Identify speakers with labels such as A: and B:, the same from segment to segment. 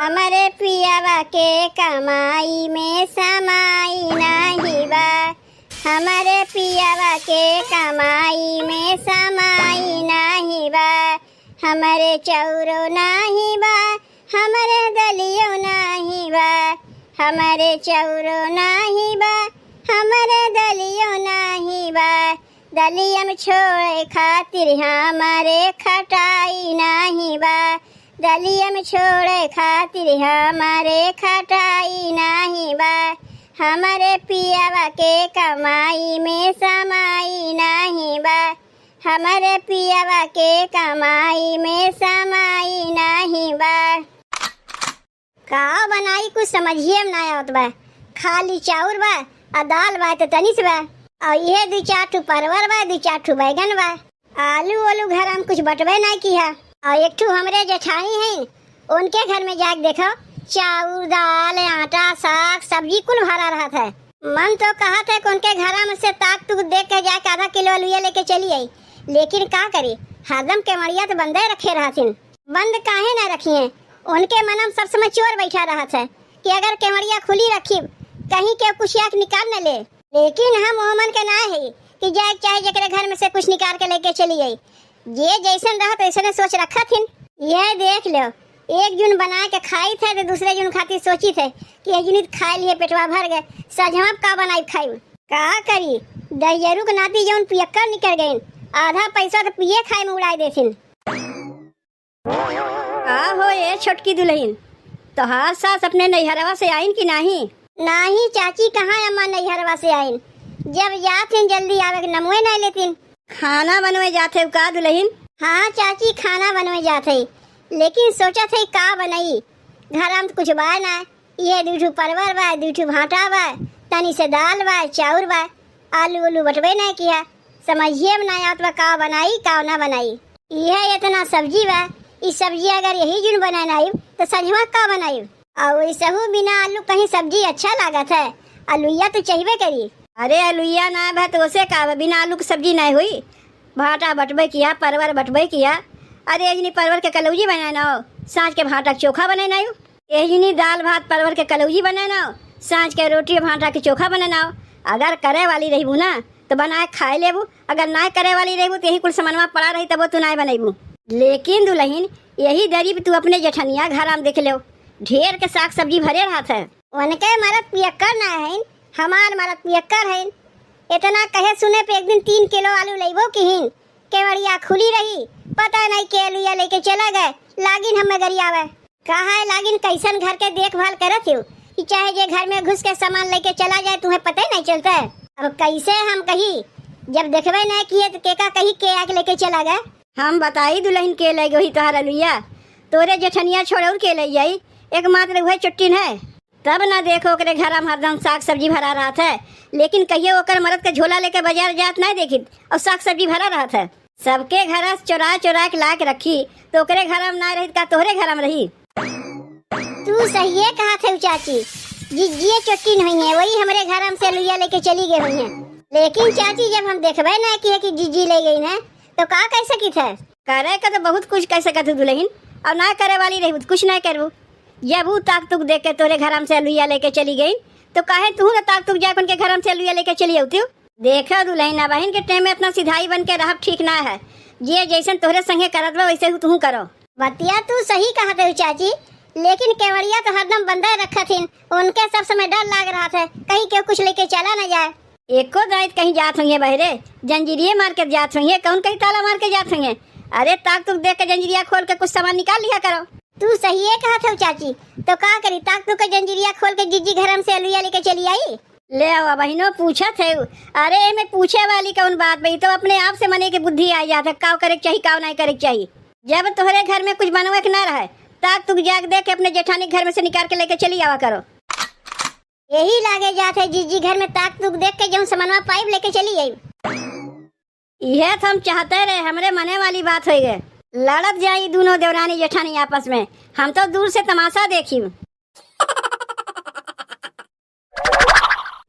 A: हमारे पियावा के कमाई में समाई नाही बा। हमारे पियावा के कमाई में समाई नाही बा। हमारे चौरो नाही बा, हमारे दलियो नाही बा। हमारे चौरो नाही बा, हमारे दलियो नाही बा। दलियम छोड़े खातिर हमारे खटाई नाही बा। दलियम छोड़े खातिर हमारे खटाई नाही बा। हमारे पियावा के कमाई में समाई नाही बा। हमारे पियावा के कमाई में समाई नाही बा। का बनाई कुछ समझिए ना आवत बा। खाली चाउर बा आ दाल बा तो तनिस बा और ये 2-4 ठू परवर बा, 2-4 ठू बैगन बा। आलू घर हम कुछ बटवे नहीं किया। और एक ठू हमरे जेठानी हैं, उनके घर में जाके देखो चाउर दाल आटा साग सब्जी कुल भरा रहा था। मन तो कहा था कि उनके घर में से ताक तुक देख के जाके आधा किलो आलूया लेके चली आई, लेकिन का करी हरदम केवड़िया तो बंदे रखे रहा थी। बंद काहे ना रखी है, उनके मन में सब समय चोर बैठा रहा था कि अगर केवड़िया खुली रखी कहीं के कुछ याक निकाल न ले। लेकिन हम ओमन के ना है कि जाए चाहे जकरे घर में से कुछ निकाल के लेके चली आई। ये जैसन रहा तैसने सोच रखा थी। यह देख लो, एक जून बना के खाई थे तो दूसरे जून खातिर सोची थे कि एक जून खा लिए पेटवा भर गए। सजमा का बनाई खाई का करी दहियरू के नाती जौन पियक्कर निकल गए, आधा पैसा तो पिए खाए में उड़ाई देथिन। हो ये छोटकी दुल्हन तो हर सास अपने नैहरवा से आइन कि नहीं? नहीं चाची, कहाँ अम्मा नैहरवा से आइन। जब जाते जल्दी आवे के नमवे नहीं लेतिन। खाना बनवे जाते का दुल्हन? हाँ चाची, खाना बनवे जाते, लेकिन सोचा थे का बनाई। घर में तो कुछ बा ना, ये 2 ठू परवर बा, 2 ठू भाटा बा, तनी से दाल बा, चाउर बा, आलू बटवे नहीं किया। समझिए ना आवत बा का बनाई का ना बनाई। यह इतना सब्जी बा, इस सब्जी अगर यही जुन बनाए ना तो संझवा का बनाई। और वैसे बिना आलू कहीं सब्जी अच्छा लागत है। आलूया तो चाहिए करी। अरे आलूया ना बा तो उसे का बिना आलू की सब्जी नहीं हुई। भाटा बटबे किया, परवर बटबे किया। अरे एजनी परवर के कलौजी बनाए ना, सांझ के भाटा चोखा बनाए ना। एजनी दाल भात परवर के कलौजी बनाए ना, सांझ के रोटी भाटा के चोखा बनाए ना। अगर करे वाली रहीबू ना तो बनाए खाए लेबू, अगर ना करे वाली रहीबू तो यही कुल सामानवा पड़ा रही तब तू ना बनाईबू। लेकिन दुल्हन यही दरीब तू अपने जेठनिया घर में देख लो, ढेर के साग सब्जी भरे रहा था। उनके मरद पियक्कर ना है, हमार मरद पियक्कर है। इतना कहे सुने पे एक दिन 3 किलो आलू लेबो किहिन, केवड़िया खुली रही, पता नहीं के आलूया लेके चला गए। लागिन हमें गरियावे कहा है, लागिन कैसन घर के देखभाल करत हो कि चाहे जे घर में घुस के सामान लेके चला जाए तुम्हें पता ही नहीं चलता है। अब कैसे हम कही, जब देखबे नहीं किए तो केका कही के आके लेके चला गए। हम बताई दुल्हन के ले गई तोहर आलूया, तोरे जेठनिया छोड़ के ले जाई, एकमात्र वह चुट्टिन है। तब ना देखो ओकरे घर में हरदम साग सब्जी भरा रहा था, लेकिन कहिए ओकर मरद के झोला लेके बाजार जात नहीं देखी और साग सब्जी भरा रहा था। सबके घर से चोरा के ला के रखी तो ओकरे घर में ना रही का तोहरे घर में रही। तू सही कहा थे चाची, जिज्जिए चुट्टिन हुई है, वही हमारे घर में से आलूया लेके चली गई हुई है। लेकिन चाची जब हम देखबे ना किए कि जिज्जी ले गई है तो का कह सकी थे। करे का तो बहुत कुछ कह सकत दुल्हन, और ना करे वाली रही तो कुछ नहीं करबू। जब वो ताक तुक देख के तोरे घर में से आलूया लेके चली गई तो काहे तू ना ताक तुक जाके उनके घर में से आलूया लेके चली आती। देखो दुल्हन बहन के टाइम में इतना सिधाई बन के रह ठीक ना है। ये जैसन तोहरे संगे करत बा वैसे तू करो। बतिया तू सही कहा थे चाची, लेकिन केवड़िया तो हरदम बंदा रखा थी, उनके सब समय डर लाग रहा था कहीं के कुछ लेके चला न जाए। एको दायित्व कहीं जात होंगे बहरे, जंजीरिये मार के जात होंगे, कौन कहीं ताला मार के जात होंगे। अरे ताक तुक देख के जंजीरिया खोल के कुछ सामान निकाल लिया करो। तू सही है कहा था चाची, तो का करी ताक तुक के जंजीरिया खोल के जिज्जी घर में से आलूया लेके चली आई। ले आओ बहनों पूछा थे। अरे मैं पूछे वाली कौन बात भाई, तो अपने आप से मने की बुद्धि आ जाता काव करे चाहिए काव नहीं करे चाहिए। जब तोहरे घर में कुछ बनवे के ना रहे ताक तुक जाग देख के अपने जेठानी घर में से निकाल के लेके चली आवा करो। यही लागे जाते जिज्जी घर में ताक तुक देख के जो सामानवा पाइप लेके चली आई। यह तो हम चाहते रहे, हमरे मने वाली बात हो गए। लड़त जाई दोनों देवरानी जेठानी आपस में, हम तो दूर से तमाशा देखी।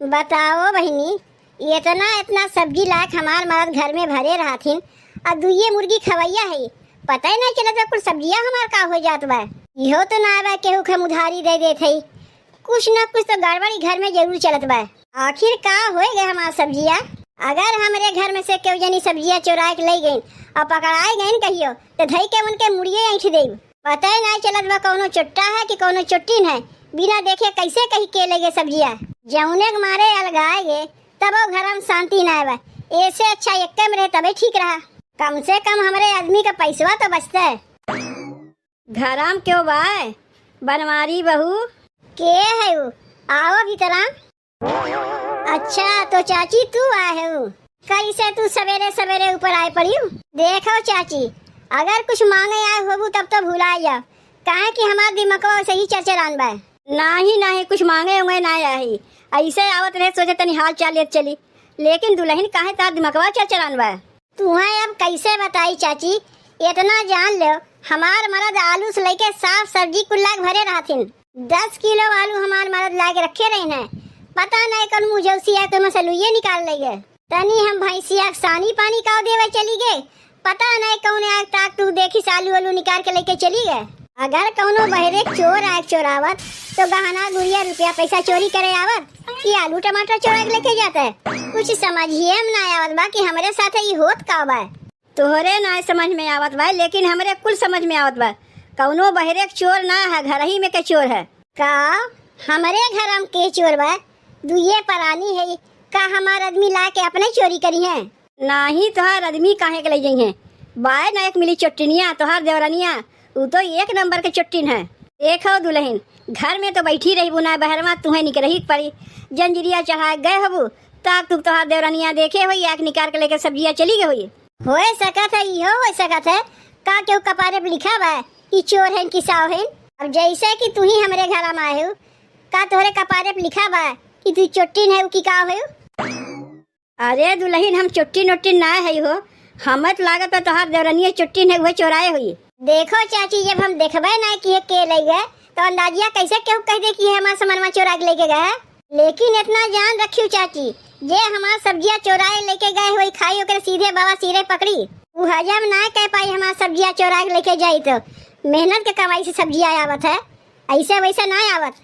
A: बताओ बहिनी, इतना सब्जी लायक हमार मर्द घर में भरे रहा थी और दुइये मुर्गी खवैया है, पता ही नहीं चला था कुछ सब्जियां हमार का हो जात बा। इहो तो ना बा केहू के उधारी दे देत हई। कुछ न कुछ तो गड़बड़ी घर में जरूर चलत बा। आखिर का होए गए हमार सब्जिया? अगर हमारे घर में से केहू जनी सब्जिया चुरा के ले गई और पकड़ाए गई कहियो तो धई के उनके मुड़िए ऐठ दे। पता ही नहीं चलत बा कौनो चुट्टा है कि कौनो चुट्टीन है। बिना देखे कैसे कहीं के ले गए सब्जिया। जौने के मारे अलगाए गए तब वो घर में शांति ना बा। ऐसे अच्छा एक में रहे तबे ठीक रहा। कम से कम हमारे आदमी का पैसवा तो बचता है। घराम क्यों बाय बनवारी बहू के है वो? आओ भीतर। अच्छा तो चाची तू आए हो? कैसे तू सवेरे सवेरे ऊपर आए पड़ी हूँ? देखो चाची अगर कुछ मांगे आए हो तब तो भुला जा। काहे कि हमारा दिमाग सही चरचरान बा। नहीं कुछ मांगे होंगे ना आई ऐसे आवत रहे सोचे तनी हाल चाल लेत चली। लेकिन दुल्हन काहे तार दिमागवा चरचरान बा? तुम्हें अब कैसे बताई चाची? इतना जान लो हमार मर्द आलू से लेके साफ सब्जी कुल्ला भरे रहथिन। 10 किलो आलू हमार मर्द ला के रखे रहे हैं। पता नहीं कौन मुझौसिया तो मसलुए निकाल ले गए। तनी हम भैंसिया सानी पानी का देवे चली गए। पता नहीं कौन आग ताक तू देखी आलू आलू निकाल के लेके चली गए। अगर कौनो बहरे चोर आए चोरावत तो गहना गुड़िया रुपया पैसा चोरी करे आवत कि आलू टमाटर चोरा के लेके जाता है? कुछ समझिए में ना आवत बा कि हमारे साथ ये होत का बा। तोहरे ना समझ में आवत बा लेकिन हमरे कुल समझ में आवत बा। कौनो बहरे चोर ना है घर ही में के चोर है का? हमारे घर हम के चोर बा? दुए परानी है का हमार आदमी ला के अपने चोरी करी है? नहीं तोहार आदमी काहे के ले गई है? बाय ना एक मिली चुट्टिनिया तोहार देवरानिया वो तो एक नंबर के चुट्टिन है। देखो दुल्हन घर में तो बैठी रही बुना बहरमा तुम्हें निकल ही पड़ी। जंजीरिया चढ़ा गए हबू ताक तू तोहार देवरानिया देखे हुई आग निकाल के लेके सब्जियां चली गई हुई। हो सकत है इहो हो सकत है का केहू कपारे पे लिखा बा कि चोर है कि साव है। अब जैसे कि तू ही हमारे घर में आए हो का तोहरे कपारे पे लिखा बा कि तू चुट्टिन है कि का हो? अरे दुल्हन हम चुट्टी नोट्टी ना है हो। हमें तो लागत तोहार देवरानिया चुट्टिन है वह चोराए हुई। देखो चाची जब हम देखबे ना कि के ले गए तो अंदाजिया कैसे केहू कह दे कि हमारा सामान चोरा के लेके गए। लेकिन इतना जान रखियो चाची जे हमार सब्जियां चोराए लेके गए हुई खाई होकर सीधे बाबा सिरे पकड़ी वो हजम ना कह पाई हमार सब्जियां चोरा के लेके जाई तो मेहनत के कमाई से सब्जियां आवत है ऐसे वैसा ना आवत।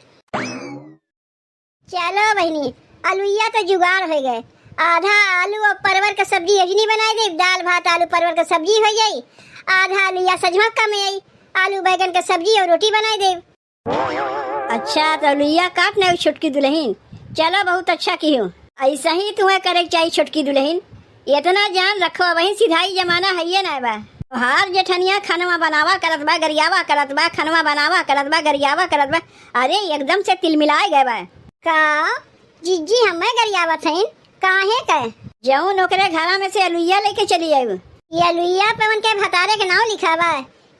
A: चलो बहनी आलूया तो जुगाड़ हो गए। आधा आलू और परवर का सब्जी अजनी बनाई दे। दाल भात आलू परवर का सब्जी हो जाई। आधा आलूया सजमा का में आई आलू बैगन का सब्जी और रोटी बनाई दे। अच्छा तो आलूया काट ना छुटकी दुल्हन। चलो बहुत अच्छा की हूँ। ऐसा ही तुम्हें करे चाहिए छुटकी दुल्हन। इतना जान रखो वही सिधाई जमाना है ये ना बा। हार जेठनिया खनवा बनावा करत बा गरियावा करत बा खनवा बनावा करत बा गरियावा करत बा। अरे एकदम से तिल मिलाए गए बा का जीजी हमें गरियावत हैं काहे का? जऊन ओकरे घरा में से आलूया लेके चली आई। ये आलूया पे उनके भतारे के नाम लिखा बा।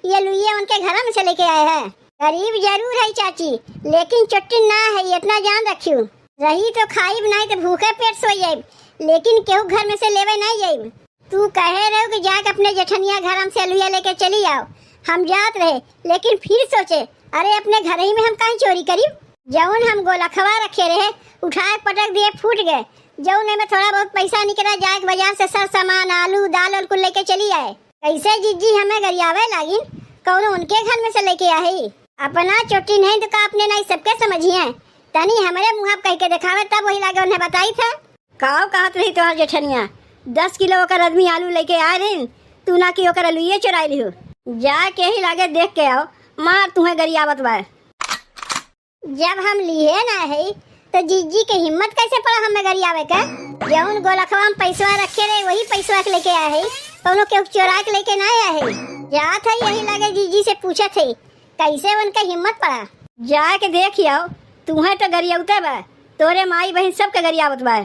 A: ये आलूया उनके घर में से लेके आए हैं। गरीब जरूर है चाची लेकिन चुट्टी ना है इतना जान रखियो। रही तो खाई नहीं तो भूखे पेट सो जाए लेकिन केहू घर में से लेवे नहीं जाए। तू कहे रहे कि जाके अपने जेठनिया घर में से आलूया लेके चली आओ। हम जात रहे लेकिन फिर सोचे अरे अपने घर ही में हम कहीं चोरी करी। जौन हम गोलखवा रखे रहे उठाए पटक दिए फूट गए। जौन में थोड़ा बहुत पैसा निकला जाए बाजार से सब सामान आलू दाल और कुल लेके चली आए। कैसे जीजी हमें गरियावे लागिन कौनो उनके घर में से लेके आए। अपना चोटी नहीं तो का अपने नहीं सबके समझिए। तनी हमारे मुँह कह के दिखावे तब वही लागे उन्हें बताई था। काव कहत रही तो जेठनिया 10 किलो ओकर आदमी आलू लेके आए रही तू ना कि ओकर आलूए चुराई लियो। जाके ही लागे देख के आओ मार तुम्हें गरियावत बा। जब हम लिए ना है तो जीजी के हिम्मत कैसे पड़ा हमें गरियावे का? जौन गोलखवा में पैसा रखे रहे वही पैसा लेके आए है कौनो के चोरा के लेके ना आए है। जात है यही लगे जीजी से पूछे थे कैसे उनका हिम्मत पड़ा। जाके देख आओ तुम्हें तो गरियावते बा तोरे माई बहन सब के गरियावत बा।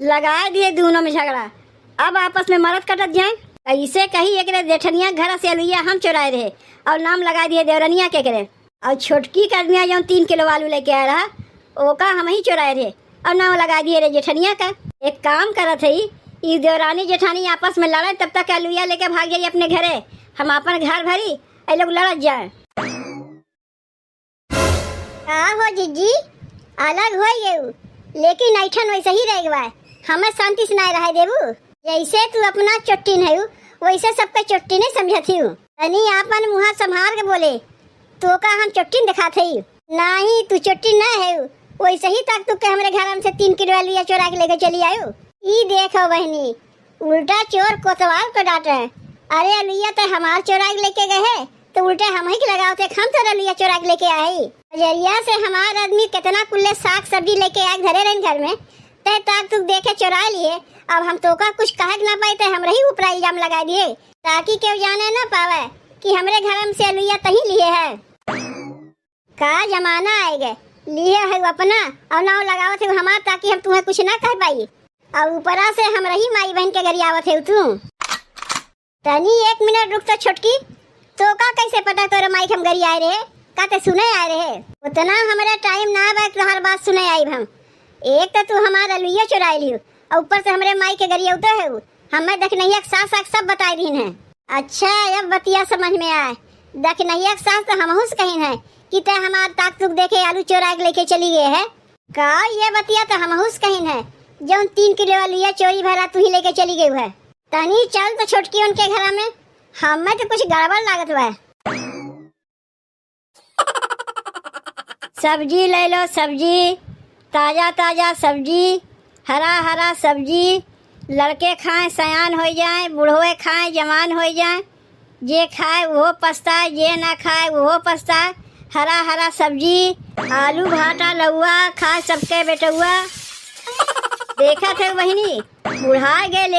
A: लगा दिए दोनों में झगड़ा अब आपस में मरद कटत जाए। ऐसे कही एक जेठनिया घर से आलूया हम चुराए रहे और नाम लगा दिए देवरनिया के करे। और छोटकी का आदमी जो 3 किलो आलू लेके आया रहा ओका हम ही चुराए रहे और नाम लगा दिए रे जेठनिया का। एक काम करत है ये देवरानी जेठानी आपस में लड़े तब तक आलूया लेके भाग जाइए अपने घरे। हम अपन घर भरी ए लोग लड़त जाए। का हो जीजी अलग हो गए लेकिन ऐठन वैसे ही रह गए। हमें शांति से नहीं रहे देबू। जैसे तू अपना चुट्टी नहीं वैसे सबके चुट्टी नहीं समझती हूँ। तनी आपन मुँह संभाल के बोले, तो का हम चोटी दिखाते ही नहीं, तू चोटी न है वैसे ही तक तू के हमरे घर में से 3 किलो लिया चोरा के लेके चली आयो। ई देखो बहनी, उल्टा चोर कोतवाल को डांटे है। अरे अलुइया तो हमार चोरा के लेके गए है तो उल्टे हम ही के लगाओ थे, हम तो अलुइया चोरा के लेके आए। बजरिया से हमार आदमी कितना कुल्ले साग सब्जी लेके आए घरे रहे घर में, ते ताक तू देखे चुरा लिए। अब हम तो का कुछ कह ना पाए थे, हमरे ही ऊपर इल्जाम लगा दिए ताकि केहू जाने ना पावे कि हमरे घर में से अलुइया तही लिए है। का जमाना आएगा, लिए है अपना और नाव लगाओ थे हमार, ताकि हम तुम्हें कुछ ना कह पाई। और ऊपरा से हम रही माई बहन के घर आवत है तू। तनी 1 मिनट रुक तो छोटकी, तो का कैसे पता तोरे माई हम घर आए रहे, का ते सुने आए रहे। उतना हमारा टाइम ना बा तो हर बात सुने आई हम। एक तो तू हमारा अलुइया चुरा ली और ऊपर से हमरे माई के घर उतर है, हमें दखनैया के साथ साथ सब बताई दी है। अच्छा अब बतिया समझ में आए, दखनैया के साथ तो हमहुस कहीं है कि ते हमार ताक तुक देखे आलू चोरा के लेके चली गए है। का ये बतिया तो हमहुस कहीं है, जो 3 किलो अलुइया चोरी भरा तू ही लेके चली गई है। तनी चल तो छोटकी उनके घर में, हमें तो कुछ गड़बड़ लागत हुआ है। सब्जी ले लो, सब्जी ताजा ताजा सब्जी, हरा हरा सब्जी। लड़के खाएं सयान हो जाए, बूढ़ों खाएं जवान हो जाए। जे खाए वो पछताए, जे ना खाए वो पछताए। हरा हरा सब्जी, आलू भाटा लौआ खाए सबके बेटुआ। देखा थे बहनी, बुढ़ा गए